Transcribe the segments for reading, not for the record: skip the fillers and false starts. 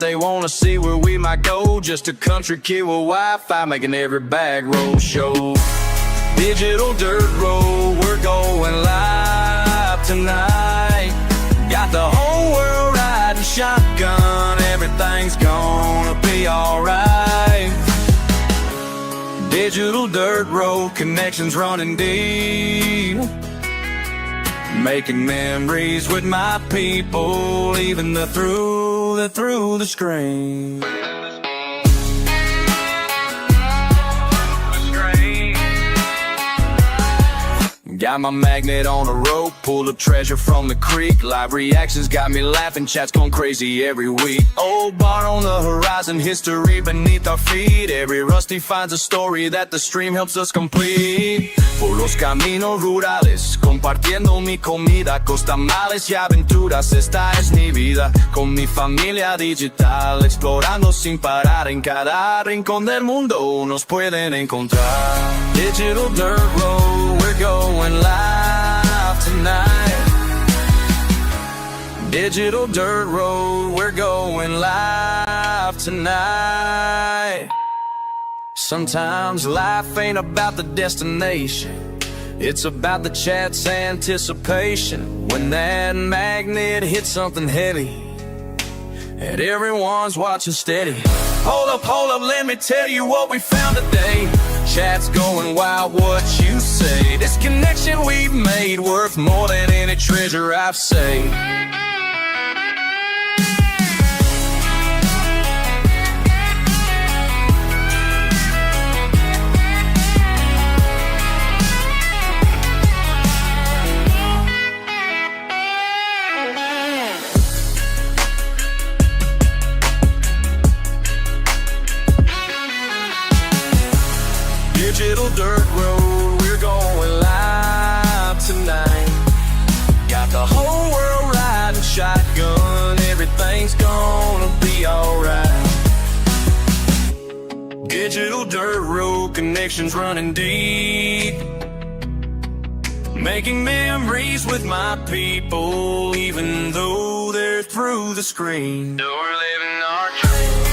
They wanna see where we might go. Just a country kid with Wi-Fi making every bag roll show. Digital dirt road, we're going live tonight. Got the whole world riding shotgun. Everything's gonna be alright. Digital dirt road, connections running deep. Making memories with my people, even through the screen. Got my magnet on a rope, pulled up treasure from the creek. Live reactions got me laughing, chat's going crazy every week. Old bar on the horizon, history beneath our feet. Every rusty finds a story that the stream helps us complete. Por los caminos rurales, compartiendo mi comida, costamales y aventuras, esta es mi vida. Con mi familia digital, explorando sin parar. En cada rincón del mundo nos pueden encontrar. Digital dirt road, we're going live tonight. Digital dirt road, we're going live tonight. Sometimes life ain't about the destination, it's about the chat's anticipation. When that magnet hits something heavy and everyone's watching steady. Hold up, let me tell you what we found today. Chat's going wild, what you say? This connection we've made worth more than any treasure I've saved. Digital dirt road, we're going live tonight. Got the whole world riding shotgun. Everything's gonna be alright. Digital dirt road, connections running deep. Making memories with my people, even though they're through the screen. We're living our dreams.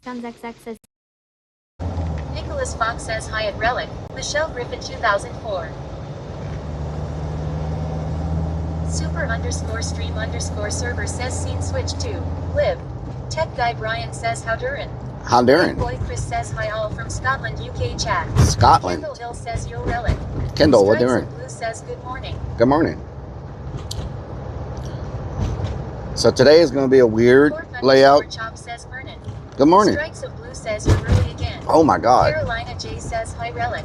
Stunzxx says. Nicholas Fox says hi at Rellik. Michelle Griffin 2004. Super_stream_server says scene switch to live. Tech guy Brian says how durin'. How durin'? Boy Chris says hi all from Scotland, UK chat. Scotland. Kendall Hill says yo Rellik. Kendall, what Stripes doing? of Blue says good morning. Good morning. So today is going to be a weird layout. Chop says Vernon. Good morning. Strikes of Blue says you're early again. Oh my God. Carolina J says hi Rellik.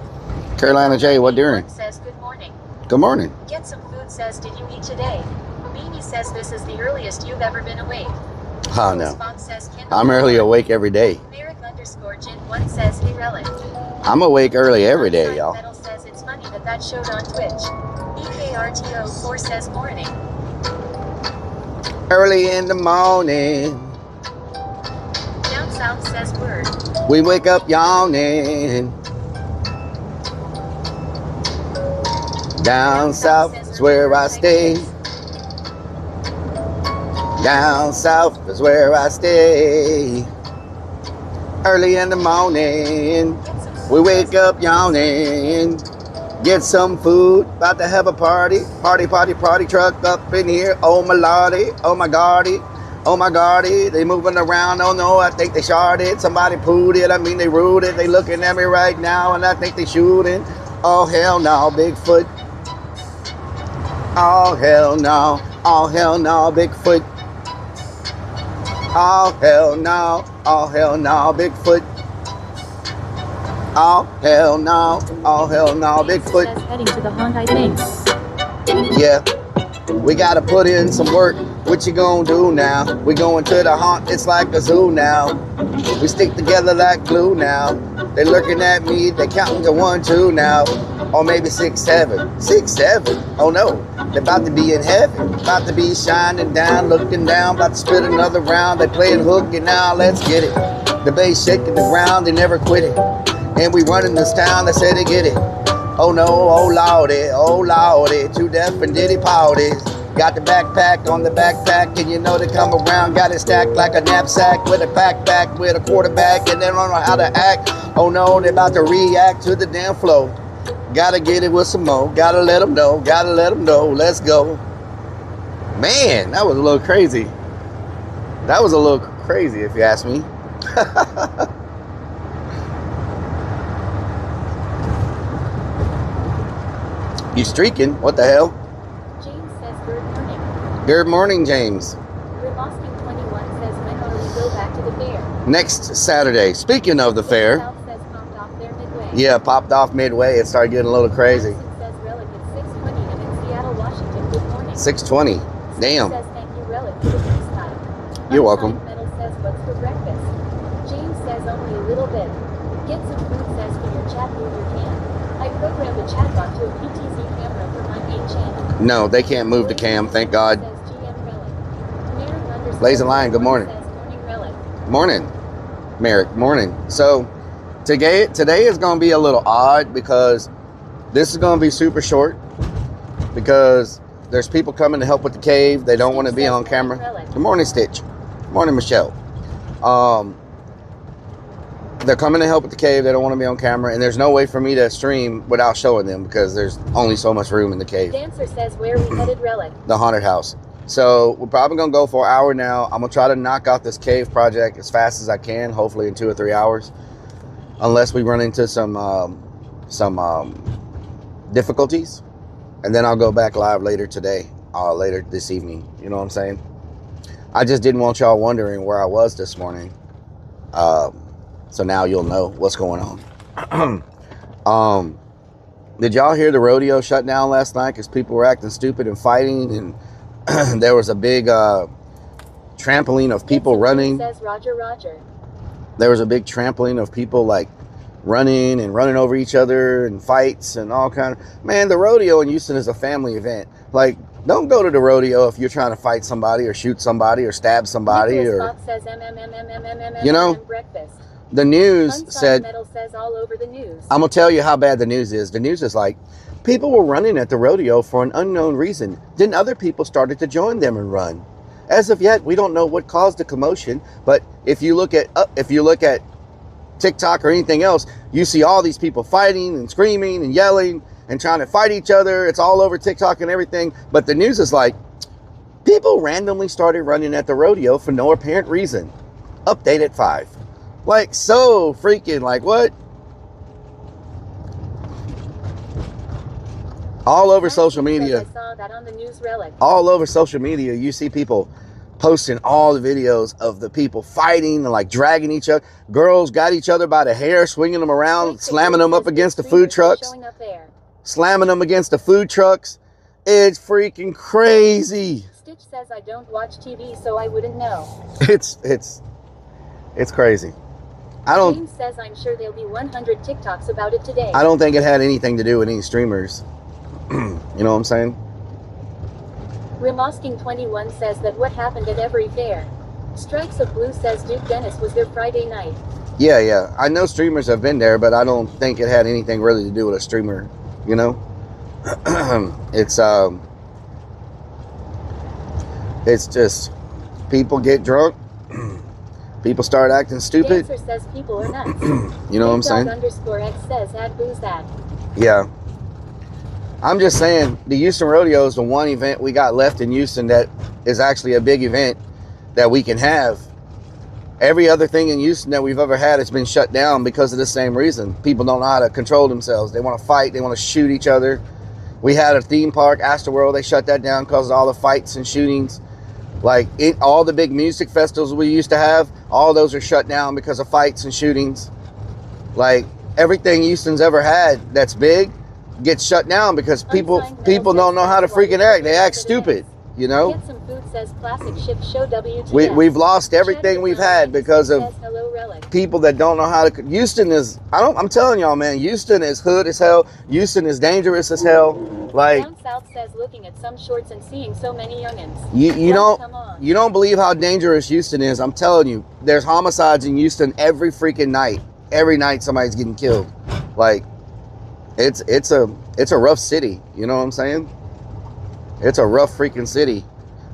Carolina J, what doing? Says good morning. Good morning. Get some food says did you eat today? Beanie says this is the earliest you've ever been awake. Oh no. I'm early awake every day. Merrick_Gin1 says hey Rellik. I'm awake early every day, y'all. Metal says it's funny that showed on Twitch. EKRTO4 says morning. Early in the morning. Down south says word. We wake up yawning. Down south is where I stay. Down south is where I stay. Early in the morning, we wake up yawning. Get some food, about to have a party. Party truck up in here. Oh my lordy, oh my gardy, oh my gardy. They moving around, oh no, I think they sharded. Somebody pulled it, I mean they ruled it. They looking at me right now and I think they shooting. Oh hell no, Bigfoot. Oh hell no, Bigfoot. Oh hell no, Bigfoot. Oh hell no, Bigfoot. Heading to the haunt, I think. Yeah, we gotta put in some work. What you gonna do now? We going to the haunt, it's like a zoo now. We stick together like glue now. They looking at me, they counting to 1, 2 now. Or maybe 6, 7. 6, 7? Oh no, they're about to be in heaven. About to be shining down, looking down. About to spit another round. They playing hook and now let's get it. The bass shaking the ground, they never quit it. And we running this town, they say they get it. Oh no, oh lordy, too deaf and diddy pouty. Got the backpack on the backpack, and you know they come around. Got it stacked like a knapsack with a backpack with a quarterback, and they don't know how to act. Oh no, they about to react to the damn flow. Gotta get it with some more. Gotta let them know. Let's go. Man, that was a little crazy. That was a little crazy, if you ask me. You streaking? What the hell? James says good morning. Good morning, James. Rebosking21 says when will we go back to the fair? Next Saturday. Speaking of the fair. South says popped off there midway. Yeah, popped off midway. It started getting a little crazy. Madison says Rellik at 6:20 and in Seattle, Washington. Good morning. 6:20. Damn. Says thank you Rellik for the peace time. You're welcome. Metal says what's for breakfast? James says only a little bit. Get some food says for your chat move your can. I programmed the chatbot to a PTZ camera for my main channel. No, they can't move the cam, thank God. Says GM Rellik. Blazing Lion, good morning. Says morning Rellik. Morning, Merrick, morning. So today is going to be a little odd because this is going to be super short because there's people coming to help with the cave. They don't want to be on camera. Good morning, Stitch. Good morning, Michelle. They're coming to help with the cave. They don't want to be on camera. And there's no way for me to stream without showing them because there's only so much room in the cave. Dancer says where we headed Rellik. The haunted house. So we're probably going to go for an hour now. I'm going to try to knock out this cave project as fast as I can, hopefully in 2 or 3 hours. Unless we run into some difficulties. And then I'll go back live later today, later this evening. You know what I'm saying? I just didn't want y'all wondering where I was this morning. So now you'll know what's going on. Did y'all hear the rodeo shut down last night because people were acting stupid and fighting, and there was a big trampoline of people running. Says Roger. There was a big trampoline of people like running over each other and fights and all kind of. Man, the rodeo in Houston is a family event. Like, don't go to the rodeo if you're trying to fight somebody or shoot somebody or stab somebody. Or says you know, breakfast. The news said, Metal says all over the news. I'm going to tell you how bad the news is. The news is like, people were running at the rodeo for an unknown reason. Then other people started to join them and run. As of yet, we don't know what caused the commotion. But if you look at TikTok or anything else, you see all these people fighting and screaming and yelling and trying to fight each other. It's all over TikTok and everything. But the news is like, people randomly started running at the rodeo for no apparent reason. Update at 5. Like, so freaking, like, what? All over social media. I saw that on the news, Rellik. All over social media, you see people posting all the videos of the people fighting and like dragging each other. Girls got each other by the hair, swinging them around, slamming them up against the food trucks. Slamming them against the food trucks. It's freaking crazy. Stitch says I don't watch TV, so I wouldn't know. It's crazy. James says I'm sure there'll be 100 TikToks about it today. I don't think it had anything to do with any streamers. You know what I'm saying? Remosking21 says that what happened at every fair. Strikes of Blue says Duke Dennis was there Friday night. Yeah. I know streamers have been there, but I don't think it had anything really to do with a streamer, you know? It's just people get drunk. People start acting stupid. Dancer says people are nuts. You know what I'm saying? _X says add booze that. Yeah. I'm just saying, the Houston Rodeo is the one event we got left in Houston that is actually a big event that we can have. Every other thing in Houston that we've ever had has been shut down because of the same reason. People don't know how to control themselves. They want to fight. They want to shoot each other. We had a theme park, Astroworld. They shut that down because of all the fights and shootings. Like, all the big music festivals we used to have, all those are shut down because of fights and shootings. Like, everything Houston's ever had that's big gets shut down because people don't know how to freaking act. They act stupid, you know? Get some food says classic ship show WTF. We've lost everything we've had because of people that don't know how to. Houston is, I'm telling y'all, man, Houston is hood as hell. Houston is dangerous as hell. Like, Down South says looking at some shorts and seeing so many youngins. You don't believe how dangerous Houston is. I'm telling you, there's homicides in Houston every freaking night. Every night somebody's getting killed. Like, it's a rough city. You know what I'm saying? It's a rough freaking city.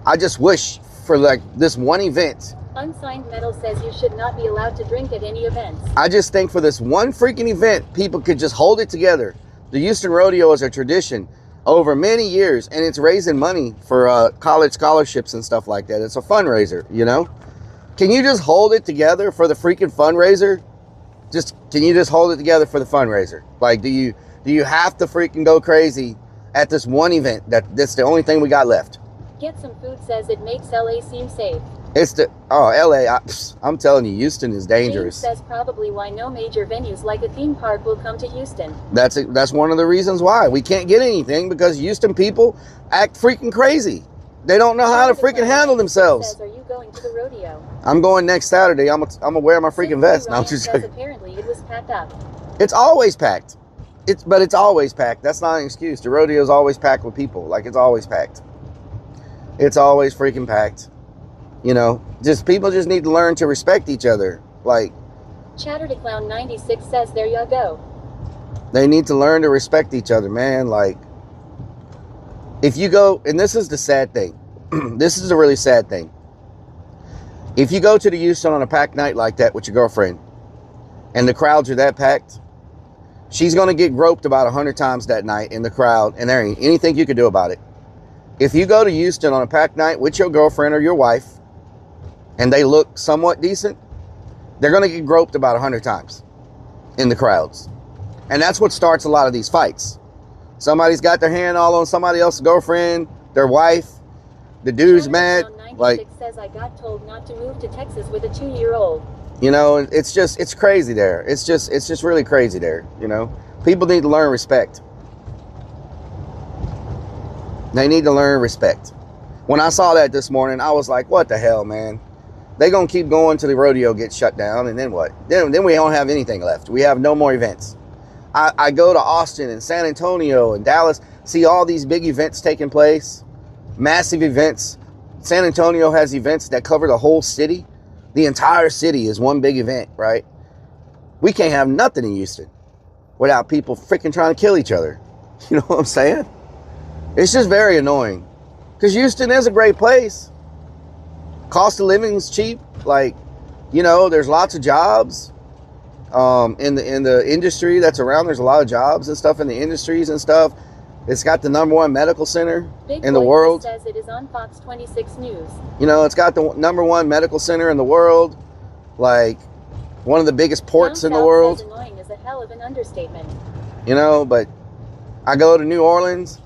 I just wish for like this one event. Unsigned Metal says you should not be allowed to drink at any events. I just think for this one freaking event, people could just hold it together. The Houston Rodeo is a tradition over many years, and it's raising money for college scholarships and stuff like that. It's a fundraiser, you know? Can you just hold it together for the freaking fundraiser? Can you just hold it together for the fundraiser? Like, do you have to freaking go crazy at this one event? That's the only thing we got left. Get some food says it makes LA seem safe. LA, I'm telling you, Houston is dangerous. James says probably why no major venues like a theme park will come to Houston. That's one of the reasons why we can't get anything, because Houston people act freaking crazy. They don't know how to freaking handle themselves. Says, are you going to the rodeo? I'm going next Saturday. I'm gonna wear my freaking vest. No, I'm just joking. Apparently it was packed up. It's always packed. It's always packed. That's not an excuse. The rodeo is always packed with people. Like, it's always packed. It's always freaking packed. You know, people just need to learn to respect each other. Like, Chatter to Clown 96 says there you go. They need to learn to respect each other, man. Like, if you go, and this is the sad thing. This is a really sad thing. If you go to the Houston on a packed night like that with your girlfriend, and the crowds are that packed, she's going to get groped about 100 times that night in the crowd, and there ain't anything you can do about it. If you go to Houston on a packed night with your girlfriend or your wife, and they look somewhat decent, they're going to get groped about 100 times in the crowds. And that's what starts a lot of these fights. Somebody's got their hand all on somebody else's girlfriend, their wife. The dude's mad. Like, says I got told not to move to Texas with a 2-year-old. You know, it's crazy there. It's just really crazy there, you know. People need to learn respect. They need to learn respect. When I saw that this morning, I was like, what the hell, man? They gonna keep going till the rodeo gets shut down, and then what? Then we don't have anything left. We have no more events. I go to Austin and San Antonio and Dallas, see all these big events taking place, massive events. San Antonio has events that cover the whole city. The entire city is one big event, right? We can't have nothing in Houston without people freaking trying to kill each other. You know what I'm saying? It's just very annoying, because Houston is a great place. cost of living's cheap. Like, you know, there's lots of jobs in the industry that's around. There's a lot of jobs and stuff in the industries and stuff. It's got the #1 medical center in the world. Says it is on Fox 26 News. You know, it's got the #1 medical center in the world. Like, one of the biggest ports in the world. Says annoying is a hell of an understatement. You know, but I go to New Orleans.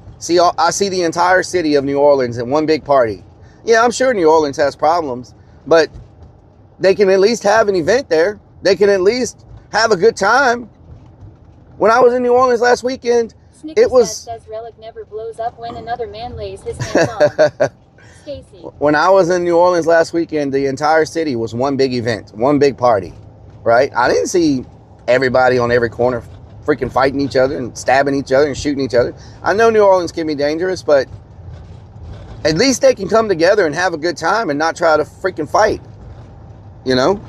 I see the entire city of New Orleans in one big party. Yeah, I'm sure New Orleans has problems, but they can at least have an event there. They can at least have a good time. When I was in New Orleans last weekend, it was... says Rellik never blows up when another man lays his hands on. Stacy. When I was in New Orleans last weekend, the entire city was one big event, one big party, right? I didn't see everybody on every corner freaking fighting each other and stabbing each other and shooting each other. I know New Orleans can be dangerous, but at least they can come together and have a good time and not try to freaking fight. You know?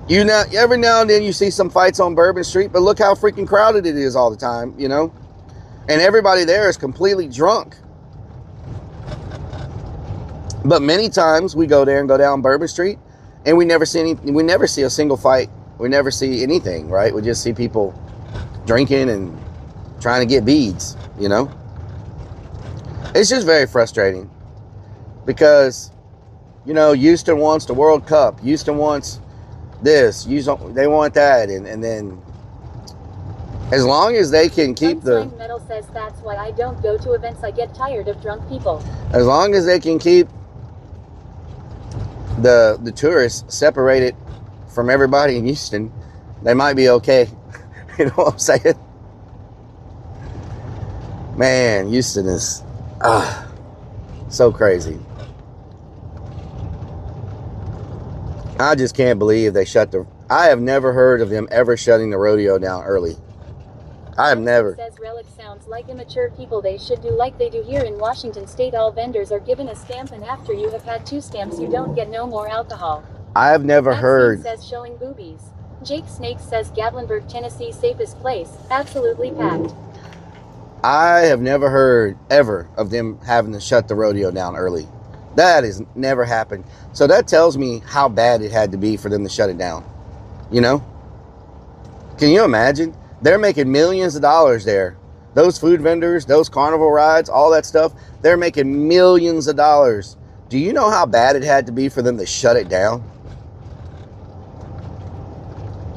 Every now and then you see some fights on Bourbon Street, but look how freaking crowded it is all the time, you know? And everybody there is completely drunk. But many times we go there and go down Bourbon Street and we never see a single fight. We never see anything, right? We just see people drinking and trying to get beads, you know? It's just very frustrating because, you know, Houston wants the World Cup. Houston wants this. They want that. And then as long as they can keep the... Metal says that's why I don't go to events. I get tired of drunk people. As long as they can keep the tourists separated from everybody in Houston, they might be okay. You know what I'm saying? Man, Houston is so crazy. I just can't believe they shut I have never heard of them ever shutting the rodeo down early. I have never. Says Rellik sounds like immature people. They should do like they do here in Washington State. All vendors are given a stamp, and after you have had 2 stamps, you don't get no more alcohol. I have never heard. Says showing boobies. Jake Snake says Gatlinburg, Tennessee, safest place. Absolutely packed. I have never heard ever of them having to shut the rodeo down early. That has never happened. So that tells me how bad it had to be for them to shut it down. You know? Can you imagine? They're making millions of dollars there. Those food vendors, those carnival rides, all that stuff, they're making millions of dollars. Do you know how bad it had to be for them to shut it down?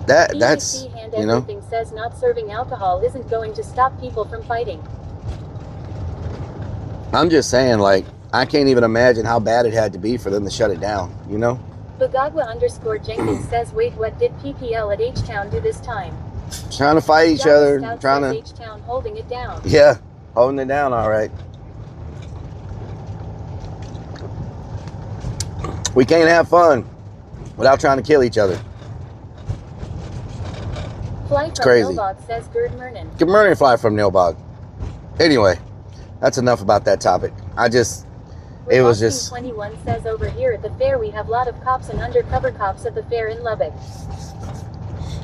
That's, you know. Everything says not serving alcohol isn't going to stop people from fighting. I'm just saying, like, I can't even imagine how bad it had to be for them to shut it down, you know? Bagagwa_Jenkins says, wait, what did PPL at H-Town do this time? Trying to fight each other, trying to... H-Town holding it down. Yeah, holding it down, all right. We can't have fun without trying to kill each other. Fly from crazy. Nilbog says Gerd Mernon. Good morning, Fly from Nilbog. Anyway, that's enough about that topic. It was just... 21 says over here at the fair we have a lot of cops and undercover cops at the fair in Lubbock.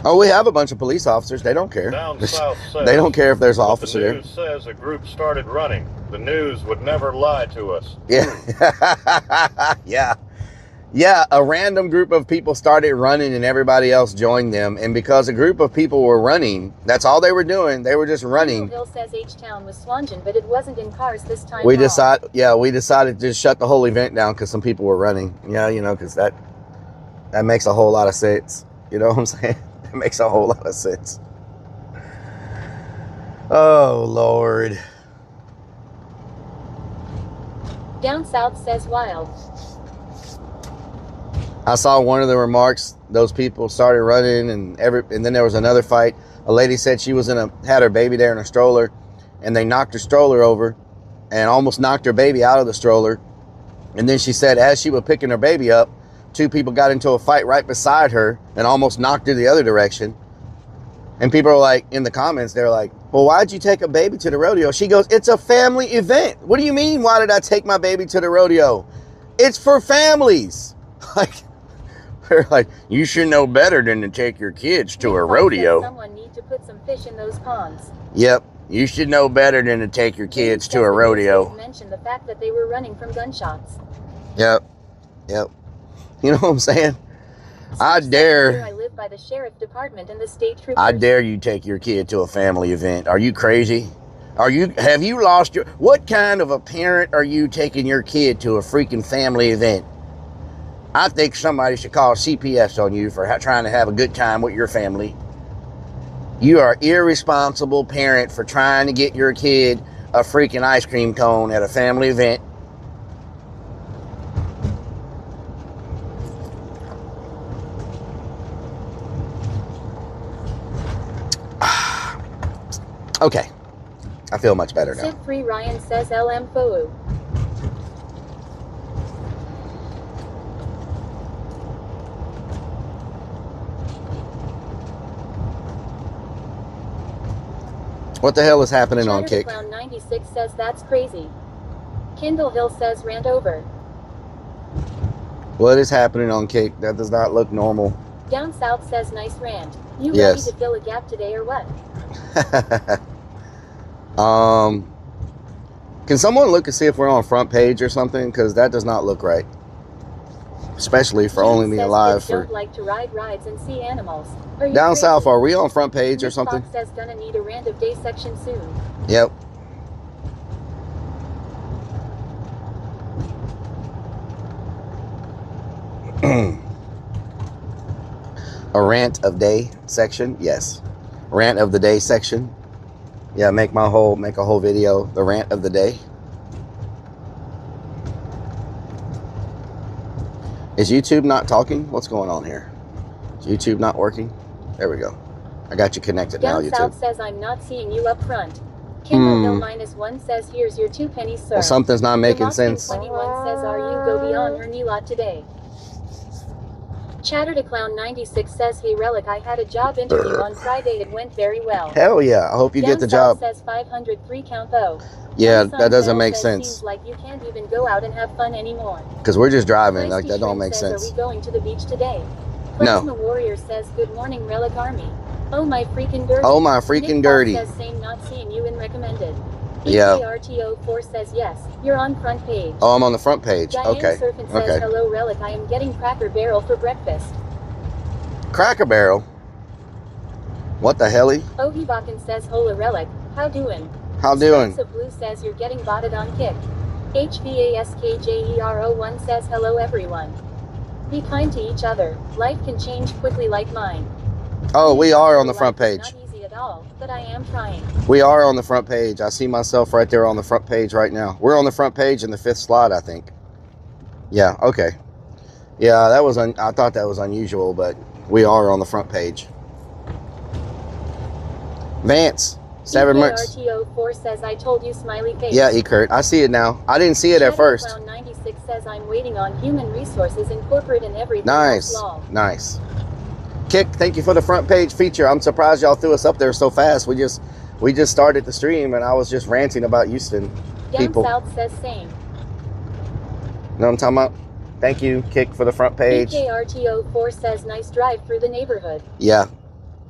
Oh, we have a bunch of police officers. They don't care. Down south says, they don't care if there's an officer there. The news says a group started running. The news would never lie to us. Yeah. Yeah, a random group of people started running and everybody else joined them. And because a group of people were running, that's all they were doing. They were just running. Hill says H-Town was Swangen, but it wasn't in cars this time. We decided to just shut the whole event down because some people were running. Yeah, you know, because that makes a whole lot of sense. You know what I'm saying? It makes a whole lot of sense. Oh, Lord. Down south says Wild. I saw one of the remarks. Those people started running, and then there was another fight. A lady said she was had her baby there in a stroller, and they knocked her stroller over, and almost knocked her baby out of the stroller. And then she said, as she was picking her baby up, 2 people got into a fight right beside her and almost knocked her the other direction. And people are like, in the comments, they're like, well, why'd you take a baby to the rodeo? She goes, it's a family event. What do you mean, why did I take my baby to the rodeo? It's for families. They're like, you should know better than to take your kids to a rodeo. Someone need to put some fish in those ponds. Yep, you should know better than to take your kids to a rodeo. Mentioned the fact that they were running from gunshots. Yep. Yep. You know what I'm saying? I Here dare I live by the sheriff department and the state troopers. I dare you take your kid to a family event. Are you crazy? Have you lost your, what kind of a parent are you taking your kid to a freaking family event? I think somebody should call CPS on you for trying to have a good time with your family. You are irresponsible parent for trying to get your kid a freaking ice cream cone at a family event. Okay. I feel much better now. Sid Free Ryan says LM Fou. What the hell is happening on Chatter Kick? Clown 96 says that's crazy. Kindle Hill says rant over. What is happening on Kick? That does not look normal. Down South says nice rant. You Yes. ready to fill a gap today or what? Can someone look and see if we're on front page or something? Because that does not look right. Especially for James only being says alive kids for... don't like to ride rides and see animals. Are you Down crazy? south, are we on front page or Nick something? Fox says gonna need a rant of day section soon. Yep. A rant of day section? Yes. Rant of the day section. Yeah, make a whole video, the rant of the day. Is YouTube not talking? What's going on here? Is YouTube not working? There we go. I got you connected now, Down YouTube. South says I'm not seeing you up front. Kindle Hill -1 says here's your 2 pennies, sir. Well, something's not making sense. 21 says are you go beyond your knee lot today. Chatter to Clown 96 says hey Rellik, I had a job interview on Friday. It went very well. Hell yeah, I hope you get the Down South job. says 503 count though. Yeah, Unsigned that doesn't Metal make says, sense. Seems like you can't even go out and have fun anymore. Because we're just driving, Feisty like that don't Shrimp make says, sense. Are we going to the beach today? No. Plasma Warrior says good morning Rellik Army. Oh my freaking Gertie. Oh my freaking Nick Gertie. Fox says same not seeing you in recommended. Yeah. EKRTO4 says yes, you're on front page. Oh, I'm on the front page. Diane Okay. Surfin says Okay. hello Rellik, I am getting Cracker Barrel for breakfast. Cracker Barrel. What the helly? Ogie Bakken says hola Rellik, how doing? How doing? Stripes of Blue says you're getting botted on Kick. HVASKJERO1 says hello everyone. Be kind to each other. Life can change quickly like mine. Oh, we are on the front Life is page. Not easy at all, but I am trying. We are on the front page. I see myself right there on the front page right now. We're on the front page in the 5th slot, I think. Yeah, okay. Yeah, that was I thought that was unusual, but we are on the front page. Vance, 7 months. EKRTO4 says I told you smiley face. Yeah, Kurt, I see it now. I didn't see it at first. Clown 96 says I'm waiting on Human Resources and Corporate and everything. Nice, else law. nice. Kick, thank you for the front page feature. I'm surprised y'all threw us up there so fast. We just started the stream and I was just ranting about Houston Down people. South says same. You know what I'm talking about? Thank you, Kick, for the front page. EKRTO4 says nice drive through the neighborhood. Yeah.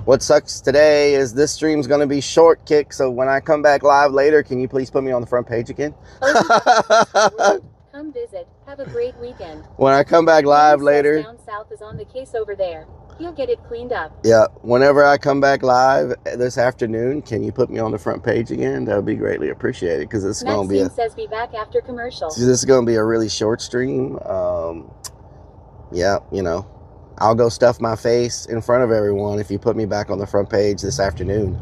What sucks today is this stream's going to be short, Kick, so when I come back live later, can you please put me on the front page again? Come visit. Have a great weekend. When I come back live Says later, Down South is on the case over there. He'll get it cleaned up. yeah, whenever I come back live this afternoon, can you put me on the front page again? That would be greatly appreciated because it's going to be Maxine says be back after commercial. this is going to be a really short stream. Yeah, you know, I'll go stuff my face in front of everyone if you put me back on the front page this afternoon.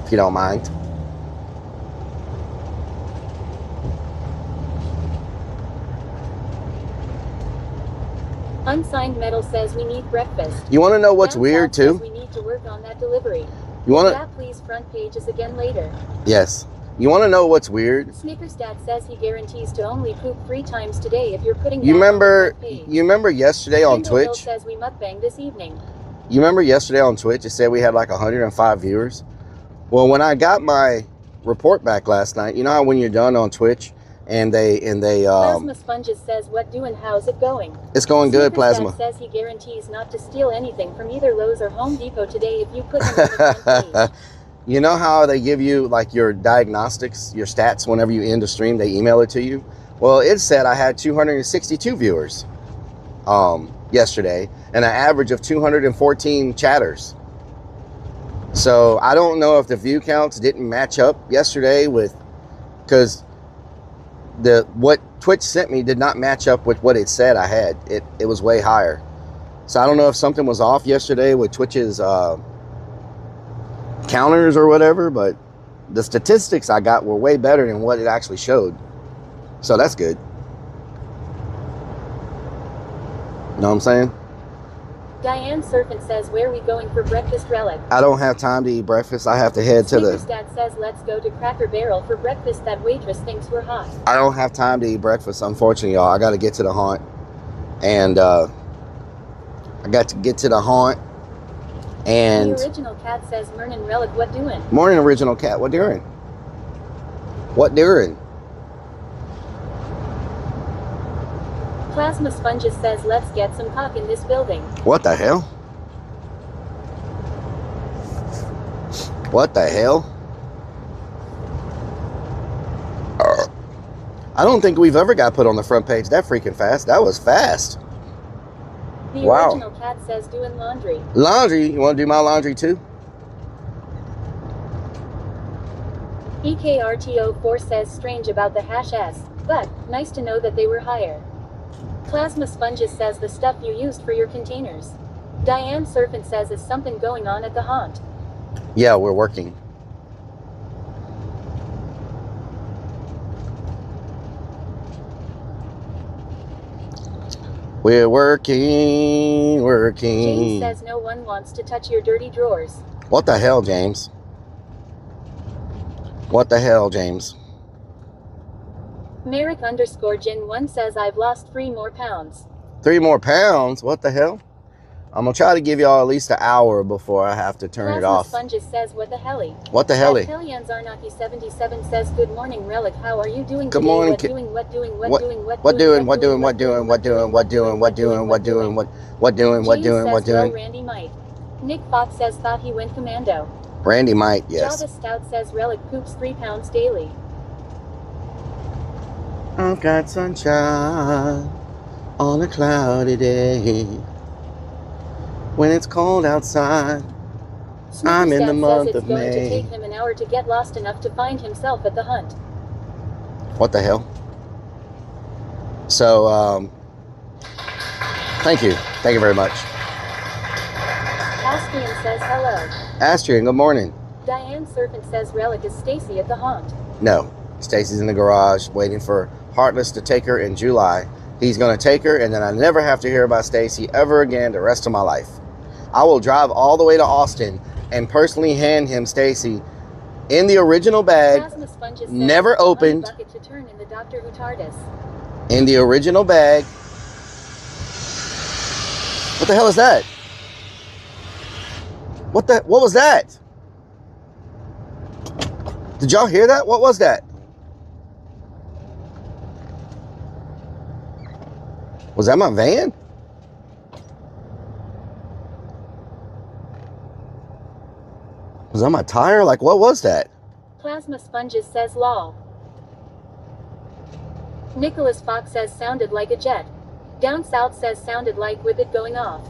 If you don't mind. Unsigned Metal says we need breakfast. You want to know what's Down weird South says too? we need to work on that delivery. You want to? Yeah, please front pages again later. Yes. You want to know what's weird? Snickers Dad says he guarantees to only poop 3 times today if you're putting You that remember? on the front page. You remember yesterday on Kendall Hill Twitch? says we mukbang this evening. You remember yesterday on Twitch? It said we had like 105 viewers. Well, when I got my report back last night, you know how when you're done on Twitch and they Plasma Sponges says what doing, how's it going? it's going good, Snickers Dad Plasma. says he guarantees not to steal anything from either Lowe's or Home Depot today if you put him on the front page. You know how they give you like your diagnostics, your stats whenever you end a stream, they email it to you? Well, it said I had 262 viewers yesterday and an average of 214 chatters. So I don't know if the view counts didn't match up yesterday with, because what Twitch sent me did not match up with what it said I had. It was way higher. So I don't know if something was off yesterday with Twitch's counters or whatever, but the statistics I got were way better than what it actually showed. So that's good. You know what I'm saying? Diane Serpent says, where are we going for breakfast, Rellik? I don't have time to eat breakfast. I have to head to the... Dad says, let's go to Cracker Barrel for breakfast. That waitress thinks we're hot. I don't have time to eat breakfast, unfortunately, y'all. I got to get to the haunt. And I got to get to the haunt. And... The original cat says, Mernin Rellik, what doing? Morning, original cat. What doing? What doing? Plasma Sponges says, let's get some cock in this building. What the hell? What the hell? I don't think we've ever got put on the front page that freaking fast. That was fast. The Wow. original cat says, doing laundry. Laundry? You want to do my laundry too? EKRTO4 says, strange about the hash S, but nice to know that they were higher. Plasma Sponges says, the stuff you used for your containers. Diane Serpent says, is something going on at the haunt? Yeah, we're working. We're working. James says, no one wants to touch your dirty drawers. What the hell, James? What the hell, James? Merrick_Jin1 says, I've lost 3 more pounds. 3 more pounds? What the hell? I'm going to try to give y'all at least an hour before I have to turn it off. Sponges says, what the helly? What the helly? Killian Zarnaki77 says, good morning, Rellik. How are you doing Good today? morning, What doing? What doing? Randy might. Nick Fox says, thought he went commando. Randy might, yes. Java Stout says, Rellik poops 3 pounds daily. I've got sunshine on a cloudy day. When it's cold outside, I'm in the month of May. It's going to take him an hour to get lost enough to find himself at the hunt. What the hell? So, thank you. Thank you very much. Astrian says, hello. Astrian, good morning. Diane Serpent says, Rellik, is Stacy at the haunt? No. Stacy's in the garage waiting for Heartless to take her in July. He's going to take her, and then I never have to hear about Stacy ever again the rest of my life. I will drive all the way to Austin and personally hand him Stacy in the original bag, never opened, to turn in the Doctor Who TARDIS. In the original bag. What the hell is that? What was that? Did y'all hear that? What was that? Was that my van? Was that my tire? Like, what was that? Plasma Sponges says, lol. Nicholas Fox says, sounded like a jet. Down South says, sounded like with it going off.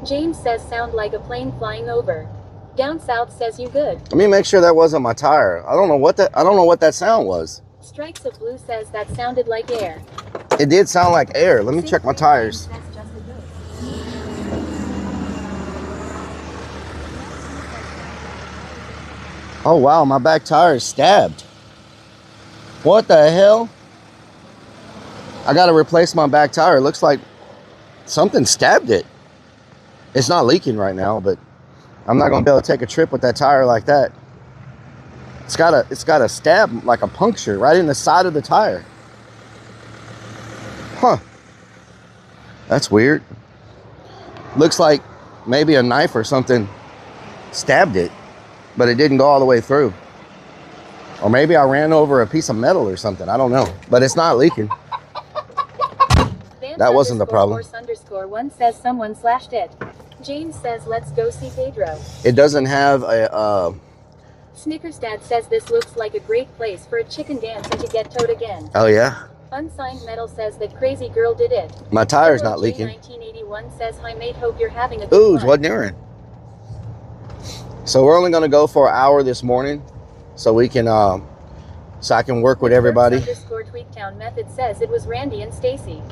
James says, sound like a plane flying over. Down South says, you good. Let me make sure that wasn't my tire. I don't know what that sound was. Strikes of Blue says, that sounded like air. It did sound like air. Let me check my tires. Oh wow, my back tire is stabbed. What the hell? I gotta replace my back tire. It looks like something stabbed it. It's not leaking right now, but I'm not gonna be able to take a trip with that tire like that. It's got a stab, like a puncture right in the side of the tire. Huh. That's weird. Looks like maybe a knife or something stabbed it, but it didn't go all the way through. Or maybe I ran over a piece of metal or something. I don't know, but it's not leaking. That wasn't the problem. _1 says someone slashed it. James says, let's go see Pedro. It doesn't have a... Snickers Dad says this looks like a great place for a chicken dance and to get towed again. Oh yeah? Unsigned Metal says that crazy girl did it. My tire's Hello, not leaking. 1981 says, hi mate, hope you're having a good Ooh, one. what nearing? So we're only going to go for an hour this morning, so we can, so I can work with everybody. _Tweaktown method says it was Randy and Stacy.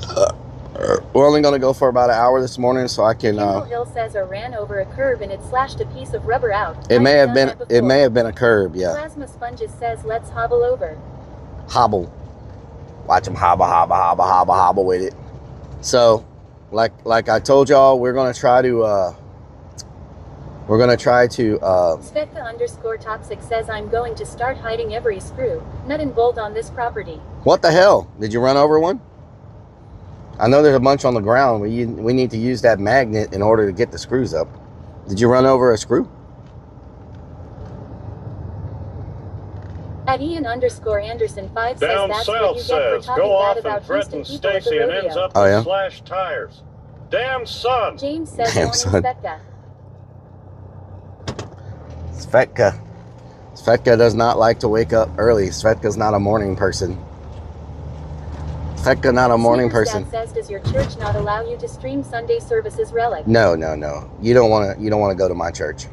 We're only going to go for about an hour this morning, so I can. Kendall Hill says I ran over a curb and it slashed a piece of rubber out. It may I've have done been. that It may before. have been a curb. Yeah. Plasma Sponges says let's hobble over. Hobble. Watch them hobble, hobble, hobble, hobble, hobble with it. So, like I told y'all, we're gonna try to. Svetka_toxic says I'm going to start hiding every screw, nut and bolt on this property. What the hell? Did you run over one? I know there's a bunch on the ground. We need to use that magnet in order to get the screws up. Did you run over a screw? At Ian_Anderson5 says Down that's what south you get for says, talking go bad off about and threaten Houston people at the Stacy and ends rodeo. up Oh, with yeah? slashed tires. Damn son! James says Damn, morning son. Svetka. Svetka does not like to wake up early. Svetka's not a morning person. Svetka not a morning person. Says, does your church not allow you to stream Sunday services, Rellik? No. You don't want to go to my church.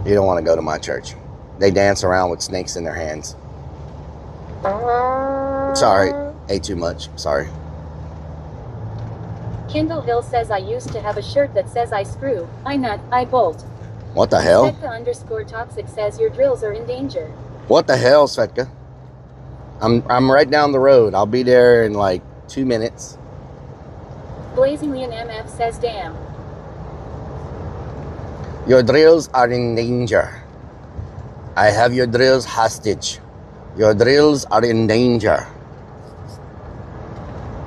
You don't want to go to my church. They dance around with snakes in their hands. Sorry, ate too much. Sorry. Kendall Hill says I used to have a shirt that says I screw, I nut, I bolt. What the hell? Svetka_toxic says your drills are in danger. What the hell, Svetka? I'm right down the road. I'll be there in like 2 minutes. Blazingly an MF says damn. Your drills are in danger. I have your drills hostage. Your drills are in danger.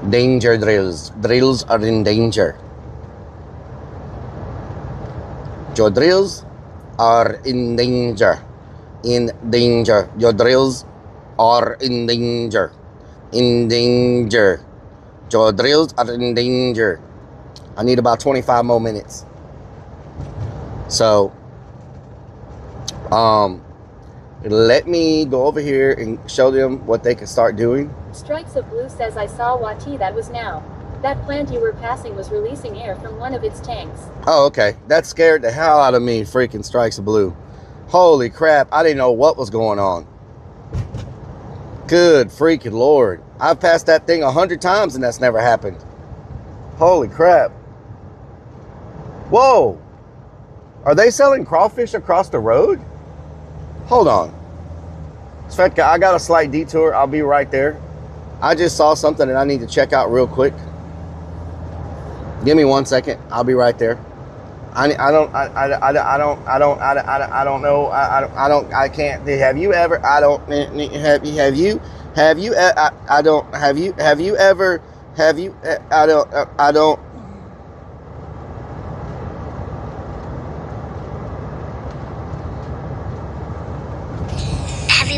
Danger drills. Drills are in danger. Your drills are in danger. In danger. Your drills are in danger. In danger. Your drills are in danger. I need about 25 more minutes. So, let me go over here and show them what they can start doing. Strikes of Blue says I saw Wati that was now. That plant you were passing was releasing air from one of its tanks. Oh, okay. That scared the hell out of me, freaking Strikes of Blue. Holy crap, I didn't know what was going on. Good freaking Lord. I've passed that thing 100 times and that's never happened. Holy crap. Whoa. Are they selling crawfish across the road? Hold on. Svetka, I got a slight detour. I'll be right there. I just saw something that I need to check out real quick. Give me 1 second. I'll be right there. I can't. Have you ever? Have you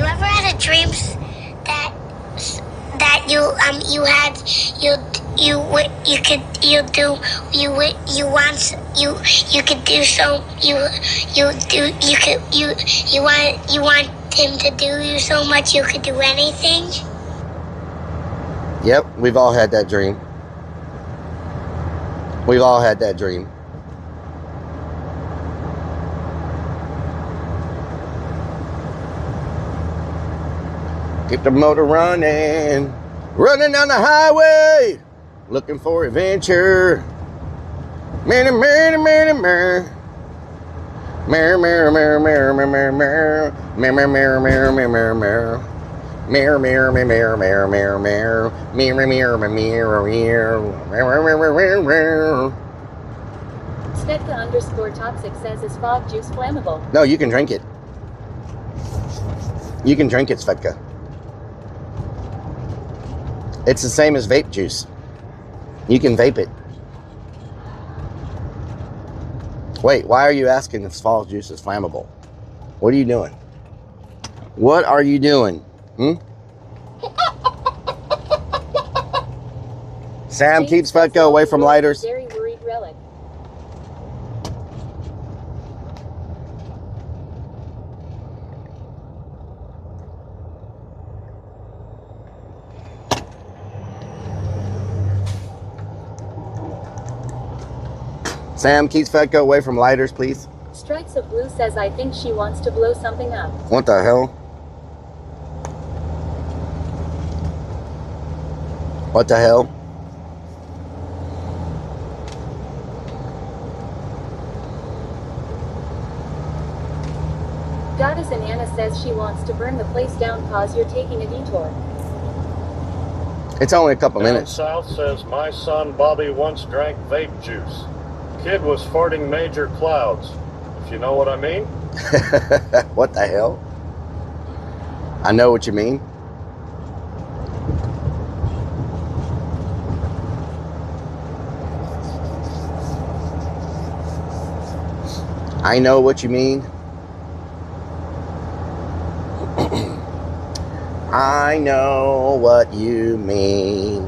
ever had a dream that you want him to do you so much you could do anything? Yep, we've all had that dream. We've all had that dream. Keep the motor running. Running down the highway. Looking for adventure. Mirror, mirror, mirror, mirror. Mirror, mirror, mirror, mirror, mirror, mirror. Mirror, mirror, mirror, mirror, mirror. Mirror, mirror, mirror, mirror, mirror, mirror. Mirror, mirror, mirror, mirror. Svetka_toxic says is fog juice flammable? No, you can drink it. You can drink it, Svetka. It's the same as vape juice. You can vape it. Wait, why are you asking if fog juice is flammable? What are you doing? What are you doing? Sam, keep Svetka away from lighters. Very worried Rellik. Sam, keep Fedco away from lighters, please. Strikes of Blue says I think she wants to blow something up. What the hell? What the hell? Goddess and Anna says she wants to burn the place down cause you're taking a detour. It's only a couple Down minutes. south says my son Bobby once drank vape juice. Kid was farting major clouds, if you know what I mean. What the hell? I know what you mean. I know what you mean. I know what you mean.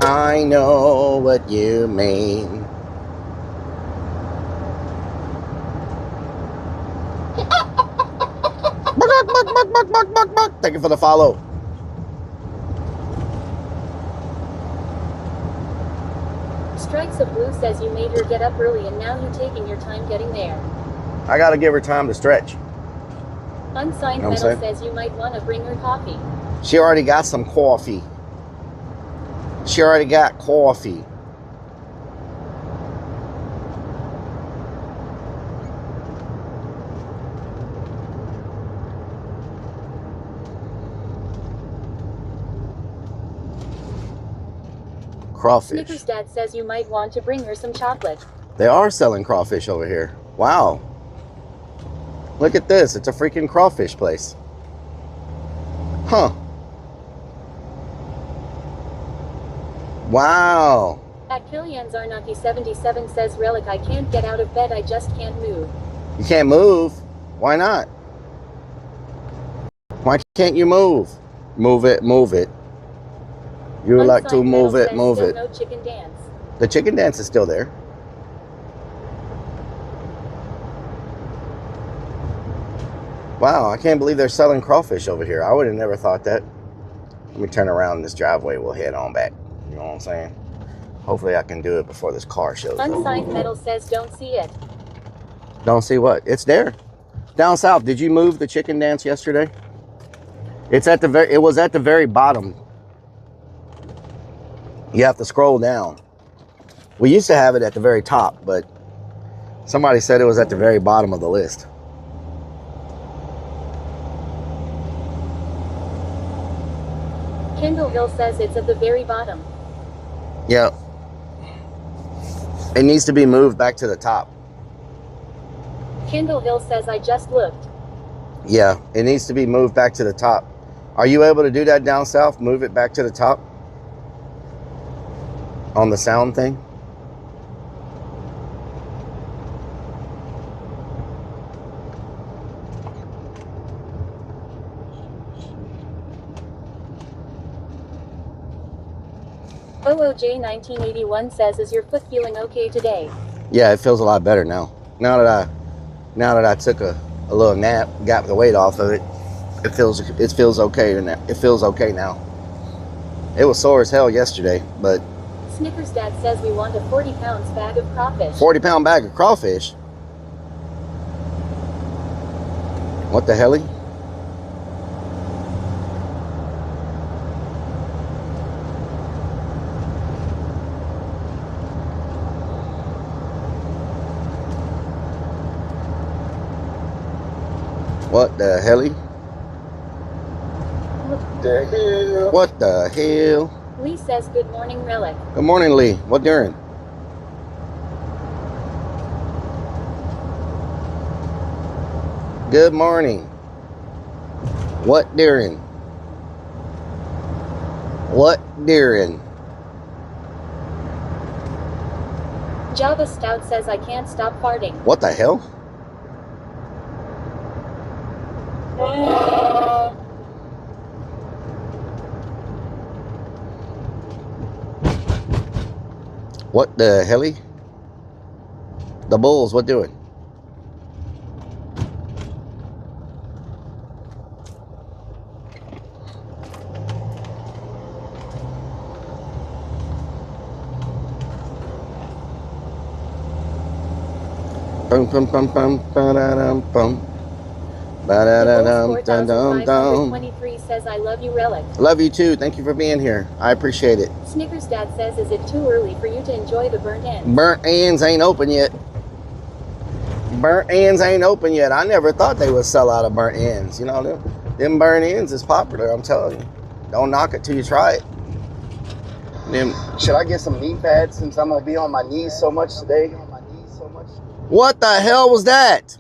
I know what you mean. Thank you for the follow. Strikes of Blue says you made her get up early and now you're taking your time getting there. I gotta give her time to stretch. Unsigned Know what I'm Metal saying? says you might want to bring her coffee. She already got some coffee. She already got coffee. Crawfish. Snickers Dad says you might want to bring her some chocolate. They are selling crawfish over here. Wow. Look at this. It's a freaking crawfish place. Huh. Wow. At Killian Zarnaki 77 says Rellik I can't get out of bed, I just can't move. You can't move. Why not? Why can't you move? Move it, move it. You like to Unsigned move Metal it, says move still it. No chicken dance. The chicken dance is still there. Wow, I can't believe they're selling crawfish over here. I would have never thought that. Let me turn around this driveway. We'll head on back. You know what I'm saying? Hopefully I can do it before this car shows up. Unsigned Metal says don't see it. Don't see what? It's there. Down south, did you move the chicken dance yesterday? It's at the very, it was at the very bottom. You have to scroll down. We used to have it at the very top, but somebody said it was at the very bottom of the list. Kendallville says it's at the very bottom. Yeah. It needs to be moved back to the top. Kendallville says I just looked. Yeah, it needs to be moved back to the top. Are you able to do that down south? Move it back to the top? On the sound thing? OOJ 1981 says is your foot feeling okay today? Yeah, it feels a lot better now. Now that I took a little nap, got the weight off of it, it feels okay now. It feels okay now. It was sore as hell yesterday, but Snickers Dad says we want a 40 pounds bag of crawfish. 40-pound bag of crawfish. What the helly? What the helly? What the hell? What the hell? Lee says good morning Rellik. Good morning, Lee. What doing? Good morning. What doing? What doing? Java Stout says I can't stop farting. What the hell? What the helly? The bulls, what doing? Bum, bum, bum, bum, ba-da-dum, bum. The Ba-da-da-dum, Bulls dum, dum, dum. 4523 says, I love you, Relic. Love you too. Thank you for being here. I appreciate it. Snickers Dad says, is it too early for you to enjoy the burnt ends? Burnt ends ain't open yet. Burnt ends ain't open yet. I never thought they would sell out of burnt ends. You know, them burnt ends is popular, I'm telling you. Don't knock it till you try it. Should I get some knee pads since I'm going to be on my knees so much today? What the hell was that?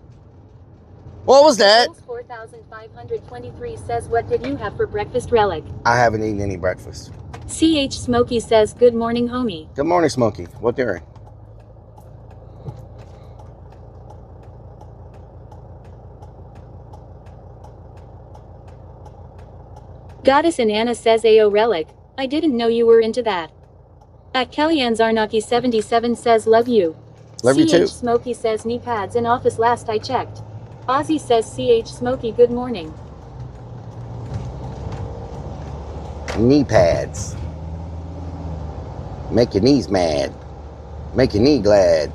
What was that? 4523 says, what did you have for breakfast, Relic? I haven't eaten any breakfast. CH Smokey says, good morning, homie. Good morning, Smokey. What doing? Goddess and Anna says, Ayo, Relic. I didn't know you were into that. At Kellyanne Zarnaki 77 says, love you. Love you too. CH Smokey says, knee pads in office last I checked. Ozzy says, CH Smokey, good morning. Knee pads. Make your knees mad. Make your knee glad.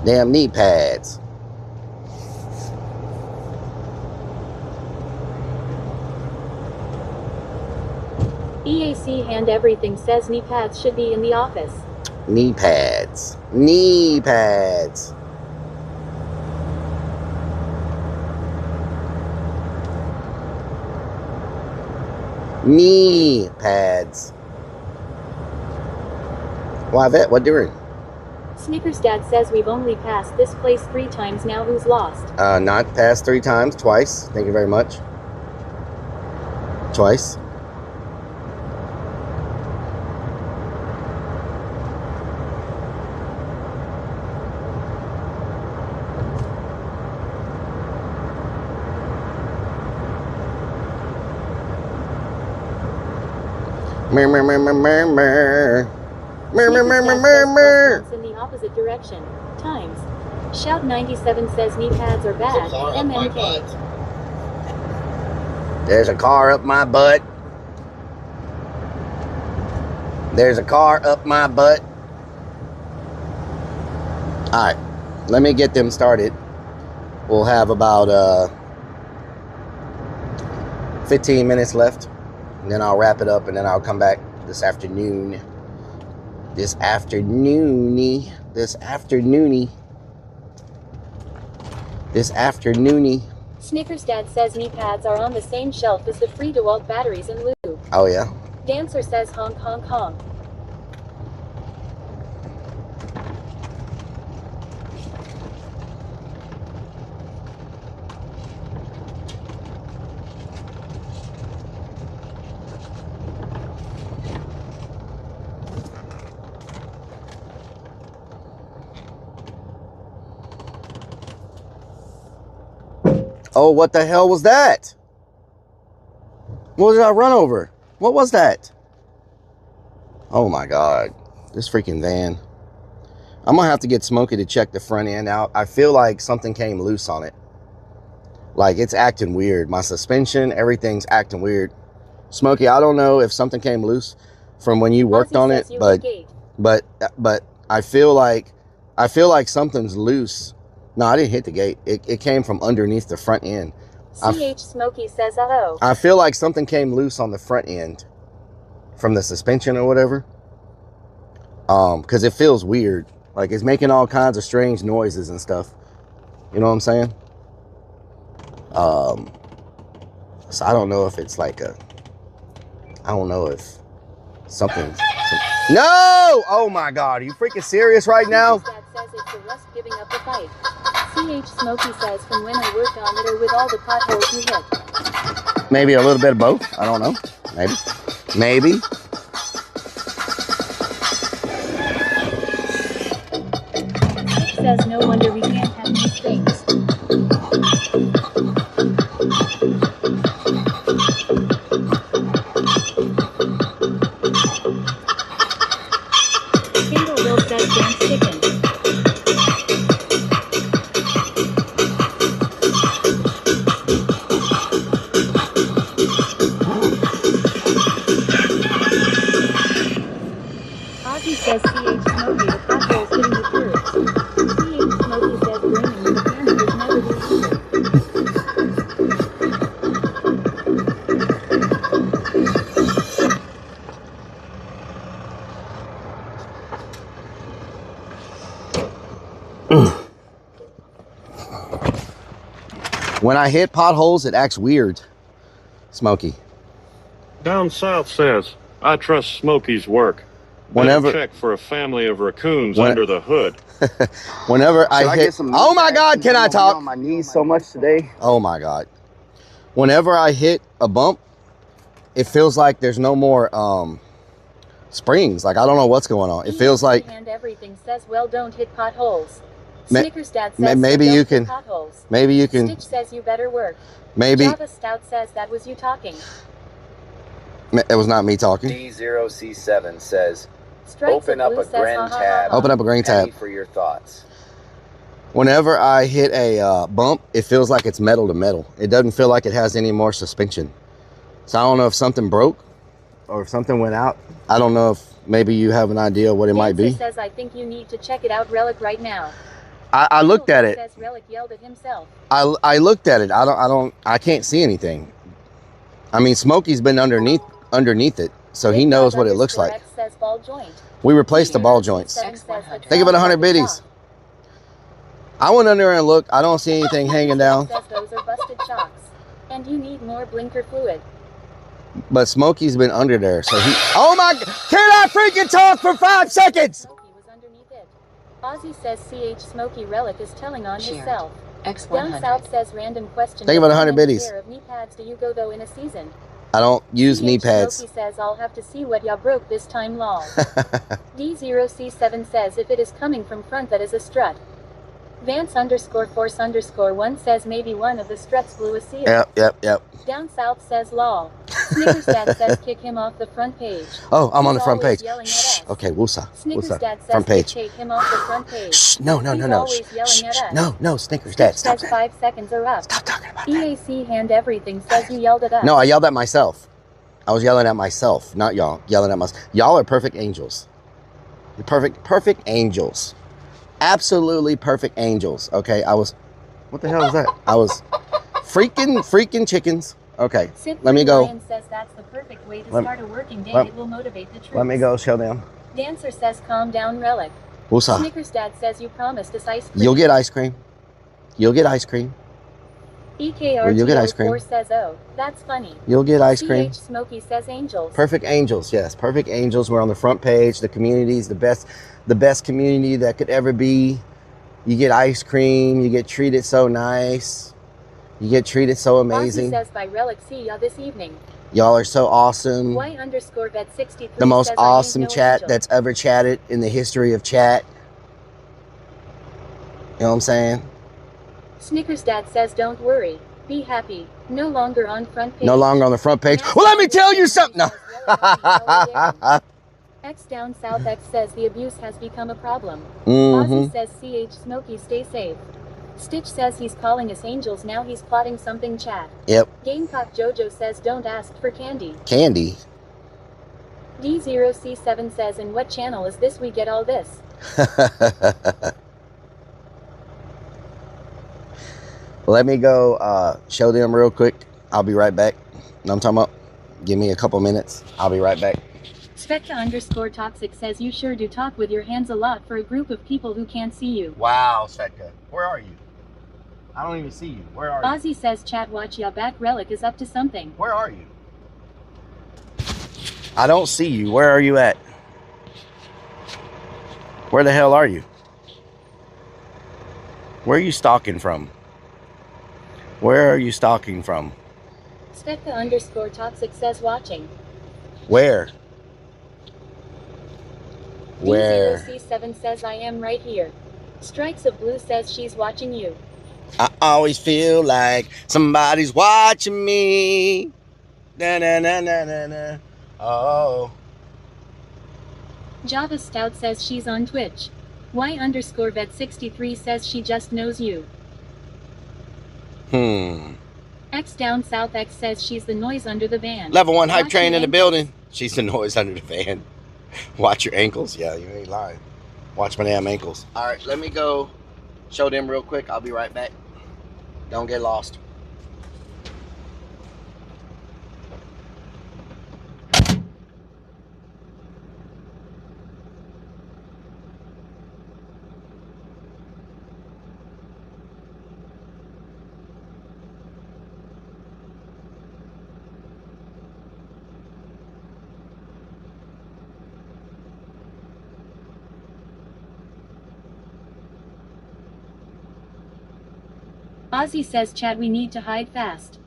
Damn knee pads. EAC Hand Everything says knee pads should be in the office. Knee pads. Knee pads. Knee pads. Why that? What doing? Snickers Dad says we've only passed this place 3 times now. Who's lost? Not passed 3 times. Twice. Thank you very much. Twice. Mer mer mer mer mer mer. Mer mer mer mer mer mer. In the opposite direction. Times. Shout 97 says knee pads are bad. MMK. There's a car up my butt. There's a car up my butt. Alright. Let me get them started. We'll have about 15 minutes left. And then I'll wrap it up, and then I'll come back this afternoon. This afternoony. Snickers Dad says knee pads are on the same shelf as the free DeWalt batteries and lube. Oh, yeah? Dancer says honk honk honk. Oh, what the hell was that? What did I run over? What was that? Oh my God. This freaking van. I'm gonna have to get Smokey to check the front end out. I feel like something came loose on it. Like it's acting weird. My suspension, everything's acting weird. Smokey, I don't know if something came loose from when you worked on it, but I feel like something's loose. No, I didn't hit the gate. It came from underneath the front end. CH Smokey says, uh-oh. I feel like something came loose on the front end from the suspension or whatever. Because it feels weird. Like it's making all kinds of strange noises and stuff. You know what I'm saying? So I don't know if it's like I don't know if something's... No! Oh my God, are you freaking serious right now? Dad says it's the rust giving up the fight. CH Smokey says from when I worked on it or with all the potholes you hit. Maybe a little bit of both. I don't know. Maybe. Nick says no wonder we can't have these things. Kindle Will says dance chicken. When I hit potholes, it acts weird. Smokey. Down south says, I trust Smokey's work. Better check for a family of raccoons under the hood. Whenever I hit, oh my God, can I talk? On my knees so much today. Oh my God. Whenever I hit a bump, it feels like there's no more springs. Like I don't know what's going on. It feels like. And everything says, well, don't hit potholes. Ma- Snickers Dad says, maybe so you don't hit can. potholes. Maybe you can. Stitch says you better work. Maybe. Java Stout says that was you talking. It was not me talking. D0C7 says, Strikes open of up Blue a says, Gren ha, ha, ha, tab. ha. Open up a green Penny tab. for your thoughts. Whenever I hit a bump, it feels like it's metal to metal. It doesn't feel like it has any more suspension. So I don't know if something broke or if something went out. I don't know if maybe you have an idea what it might be. Says, I think you need to check it out, Rellik, right now. I looked at it. Says Rellik yelled at himself. I looked at it. I can't see anything. I mean, Smokey's been underneath it, so he knows what it looks like. X says ball joint. We replaced the ball joints. Think of it 100 biddies. I went under and looked. I don't see anything hanging down. Says those are busted shocks. And you need more blinker fluid. But Smokey's been under there, so he. Oh my! Can I freaking talk for 5 seconds? Smokey was underneath it. Ozzy says CH Smokey Rellik is telling on himself. Down south says random question. Think about 100 biddies. Pair of knee pads do you go though in a season? I don't use knee pads. Smokey says I'll have to see what ya broke this time, lol. D0C7 says if it is coming from front that is a strut. Vance_Force_1 says maybe one of the struts blew a seal. Yep. Down south says lol. Snickers Dad says kick him off the front page. Oh, I'm on the He's front page. always yelling at Shh. us. Okay, woosah. Snickers Woosah. Dad says Front page. take him off the front page. Shh. No. He's always yelling at us. No, Snickers Dad. Stop Says that. 5 seconds are up. Stop talking about that. EAC hand everything says you yelled at us. No, I yelled at myself. I was yelling at myself, not y'all. Yelling at myself. Y'all are perfect angels. You're perfect angels. Absolutely perfect angels. Okay, what the hell was that? I was freaking chickens. Okay, Simply let me go. Ryan says that's the perfect way to start a working day. It will motivate the troops. Let me go show them. Dancer says calm down, Rellik. Woosah. Snickers Dad says you promised us ice cream. You'll get ice cream. You'll get ice cream. EKR you'll get ice cream. says oh, that's funny. You'll get ice cream. CH Smokey says angels. Perfect angels, yes. Perfect angels. We're on the front page. The community's the best community that could ever be. You get ice cream. You get treated so nice. You get treated so amazing. Ozzy says by Rellik, see ya this evening. Y'all are so awesome. Y_vet63 The most says, awesome I ain't no chat angel. that's ever chatted in the history of chat. You know what I'm saying? Snickers Dad says don't worry. Be happy. No longer on front page. No longer on the front page. Well, let me tell you something. No. X down south X says the abuse has become a problem. Mm-hmm. Ozzy says CH Smokey stay safe. Stitch says he's calling us angels now he's plotting something chat. Yep. Gamecock Jojo says don't ask for candy. Candy. D0C7 says in what channel is this we get all this? Let me go show them real quick. I'll be right back. Know what I'm talking about? Give me a couple minutes. I'll be right back. Sveta_Toxic says you sure do talk with your hands a lot for a group of people who can't see you. Wow, Svetka. Where are you? I don't even see you. Where are you? Ozzy says chat watch ya back Rellik is up to something. Where are you? I don't see you. Where are you at? Where the hell are you? Where are you stalking from? Where are you stalking from? Sveta_Toxic says watching. Where? Where? D0C7 says I am right here. Strikes of Blue says she's watching you. I always feel like somebody's watching me. Na na na na na na. Oh. Java Stout says she's on Twitch. Y_vet63 says she just knows you. X down south X says she's the noise under the van. Level 1 hype Watch train your in the ankles. building. She's the noise under the van. Watch your ankles. Yeah, you ain't lying. Watch my damn ankles. All right, let me go show them real quick. I'll be right back. Don't get lost. Ozzy says chat we need to hide fast.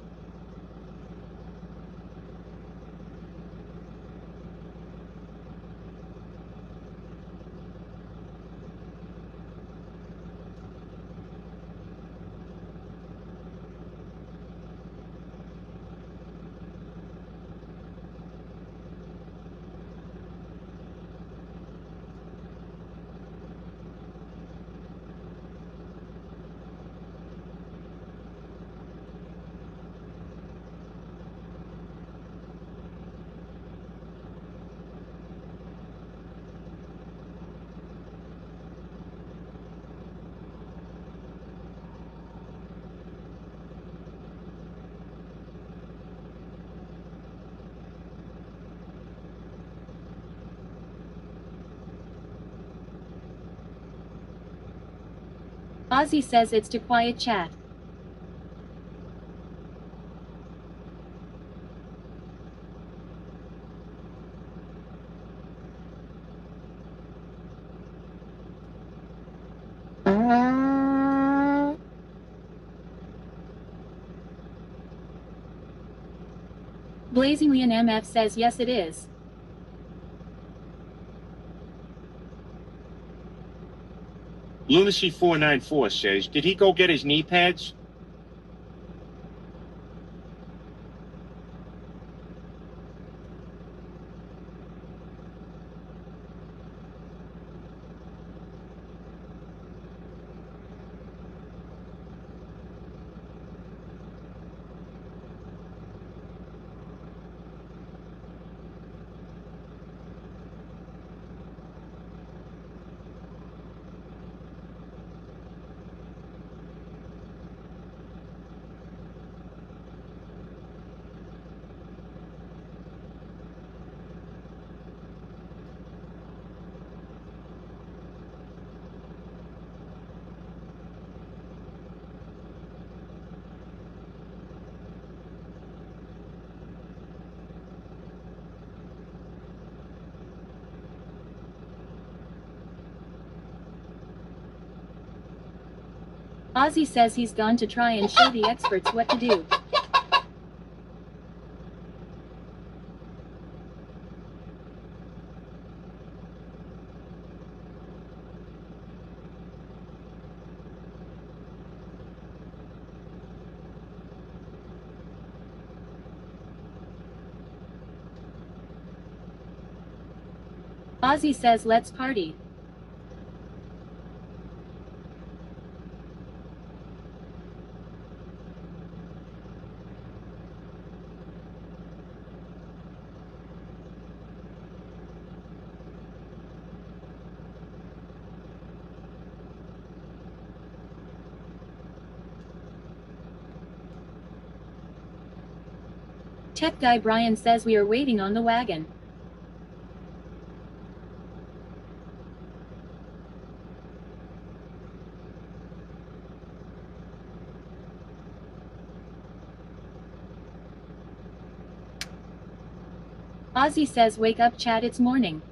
Ozzy says it's to quiet chat. Blazingly and MF says yes it is. Lunacy 494 says, did he go get his knee pads? Ozzy says he's gone to try and show the experts what to do. Ozzy says let's party. Tech guy Brian says we are waiting on the wagon. Ozzy says wake up chat it's morning.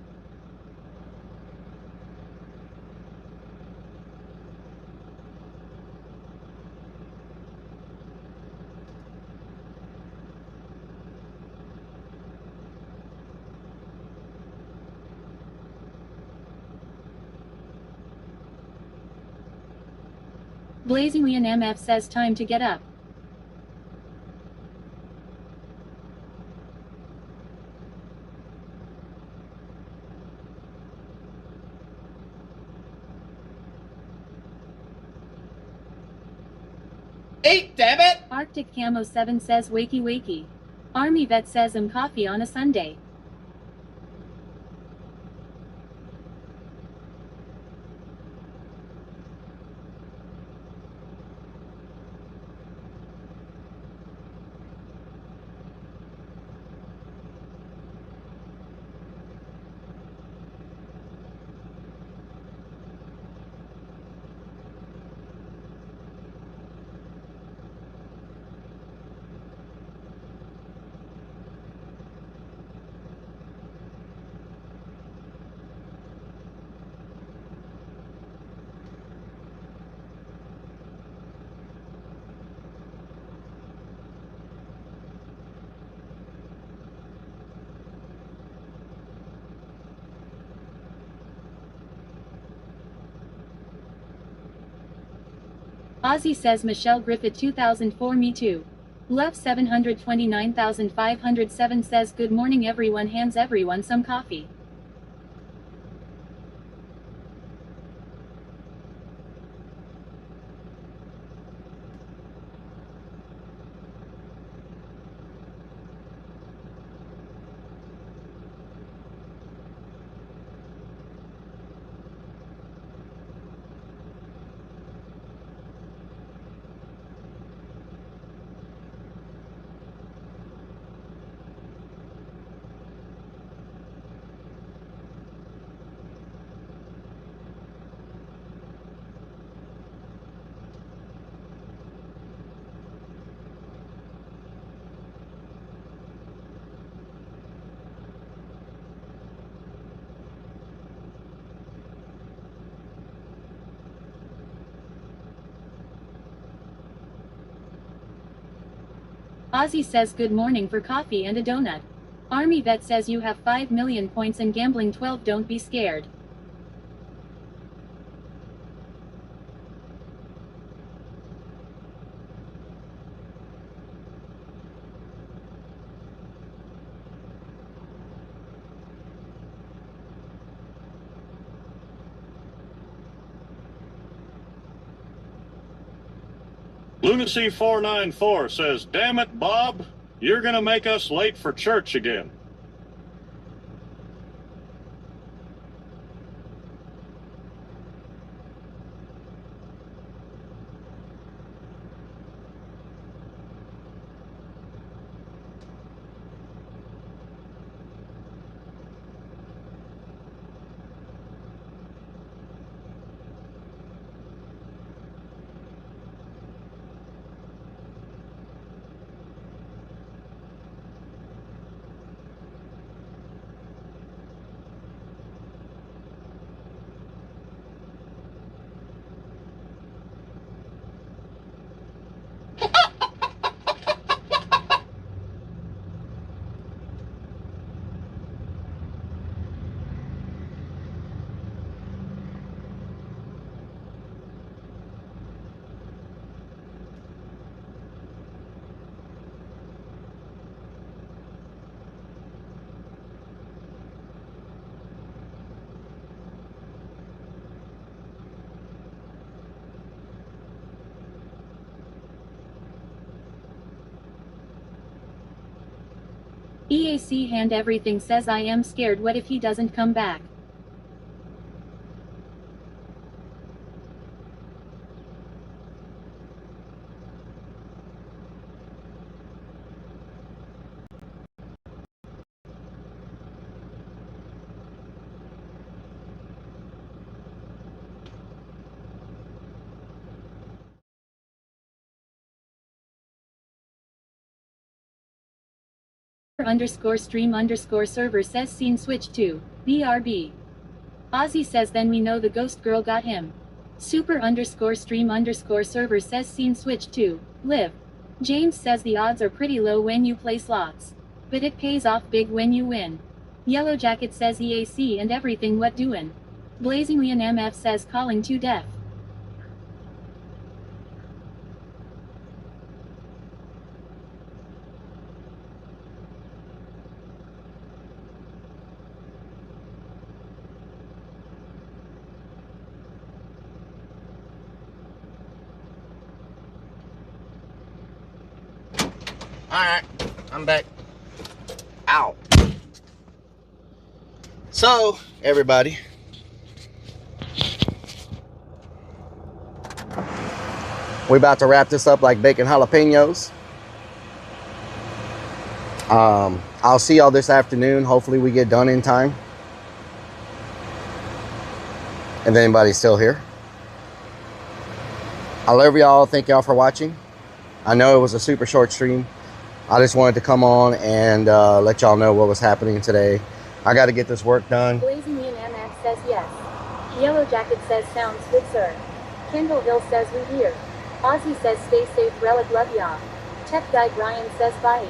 Blazingly and MF says time to get up. Eat, damn it! Arctic Camo 7 says wakey wakey. Army Vet says coffee on a Sunday. Ozzy says Michelle Griffith 2004 me too. Love 729,507 says good morning everyone, hands everyone some coffee. Ozzy says good morning for coffee and a donut. Army Vet says you have 5 million points in gambling 12, don't be scared. Lunacy 494 says, damn it, Bob, you're gonna make us late for church again. EAC hand everything says I am scared, what if he doesn't come back? Underscore stream underscore server says scene switch to BRB. Ozzy says then we know the ghost girl got him. Super underscore stream underscore server says scene switch to live. James says the odds are pretty low when you play slots, but it pays off big when you win. Yellow Jacket says EAC and everything what doin'. Blazing Leon MF says calling to death. Alright, I'm back. Ow. So, everybody, we about to wrap this up like bacon jalapenos. I'll see y'all this afternoon. Hopefully we get done in time. If anybody's still here. I love y'all. Thank y'all for watching. I know it was a super short stream. I just wanted to come on and let y'all know what was happening today. I got to get this work done. Blazing Leon MF says yes. Yellow Jacket says sounds good, sir. Kendall Hill says we here. Ozzy says stay safe, Relic love ya. Tech Guy Brian says bye.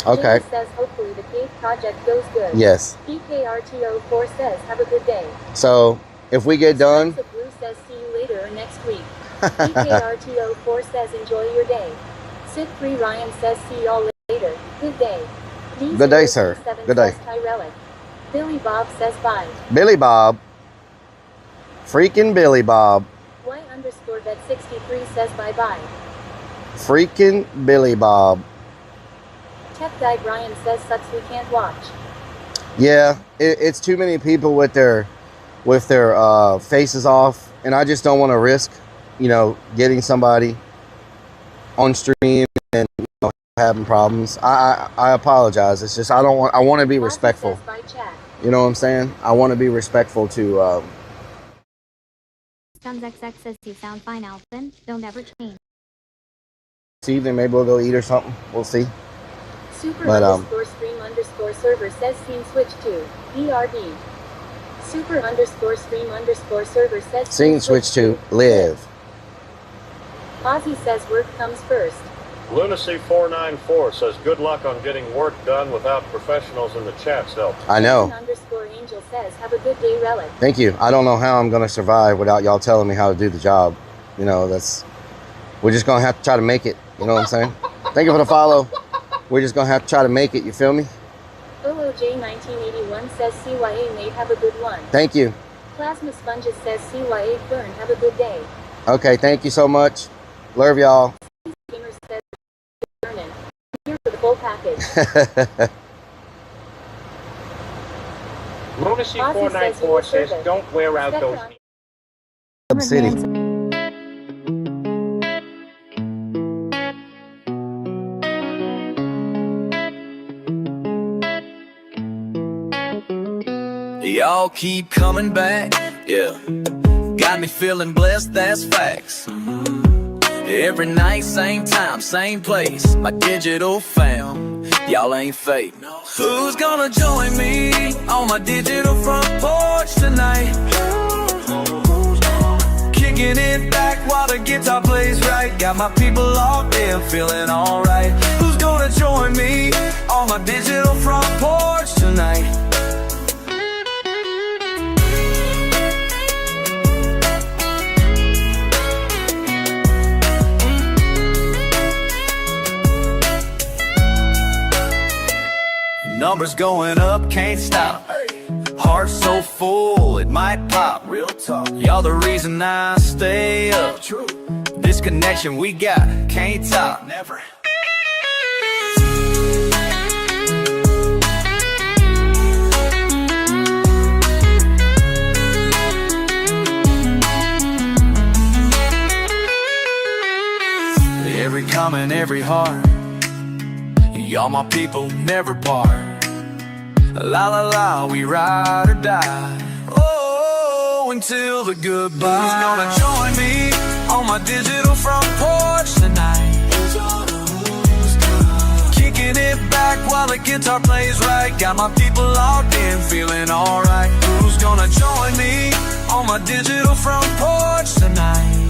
Okay. James says hopefully the cave project goes good. Yes. EKRTO4 says have a good day. So if we get done, Blue says see you later or next week. BKRTO4 says enjoy your day. Sid3 Ryan says see y'all later. Good day. Good day, sir. Good day. Rellik. Billy Bob says bye. Billy Bob. Freaking Billy Bob. Y_vet63 says bye bye. Freaking Billy Bob. Tech Guy Brian says sucks we can't watch. Yeah, it's too many people with their faces off, and I just don't want to risk, getting somebody on stream and having problems. I apologize. It's just I want to be respectful. You know what I'm saying? I want to be respectful to. XX says you sound fine, Alvin. Don't ever change. This evening, maybe we'll go eat or something. We'll see. Super_stream_server says scene switch to BRB. Super_stream_server says scene switch to live. Ozzy says work comes first. Lunacy 494 says good luck on getting work done without professionals in the chat's help. I know. _angel says have a good day, Rellik. Thank you. I don't know how I'm gonna survive without y'all telling me how to do the job. We're just gonna have to try to make it. You know what I'm saying? Thank you for the follow. We're just gonna have to try to make it. You feel me? OOJ1981 says CYA Nate have a good one. Thank you. Plasma Sponges says CYA Fern have a good day. Okay, thank you so much. Love y'all. Gamer says Vernon. Here for the full package. Lunacy 494 says don't wear out those. City. Y'all keep coming back, yeah. Got me feeling blessed, that's facts. Every night, same time, same place. My digital fam, y'all ain't fake. Who's gonna join me on my digital front porch tonight? Kicking it back while the guitar plays right. Got my people locked in, feeling alright. Who's gonna join me on my digital front porch tonight? Numbers going up, can't stop. Heart so full, it might pop. Real talk. Y'all the reason I stay up. True. This connection we got, can't top. Never. Every comment, every heart. Y'all my people, never part. La la la, we ride or die. Oh, until the goodbye. Who's gonna join me on my digital front porch tonight? Kicking it back while the guitar plays right. Got my people locked in, feeling alright. Who's gonna join me on my digital front porch tonight?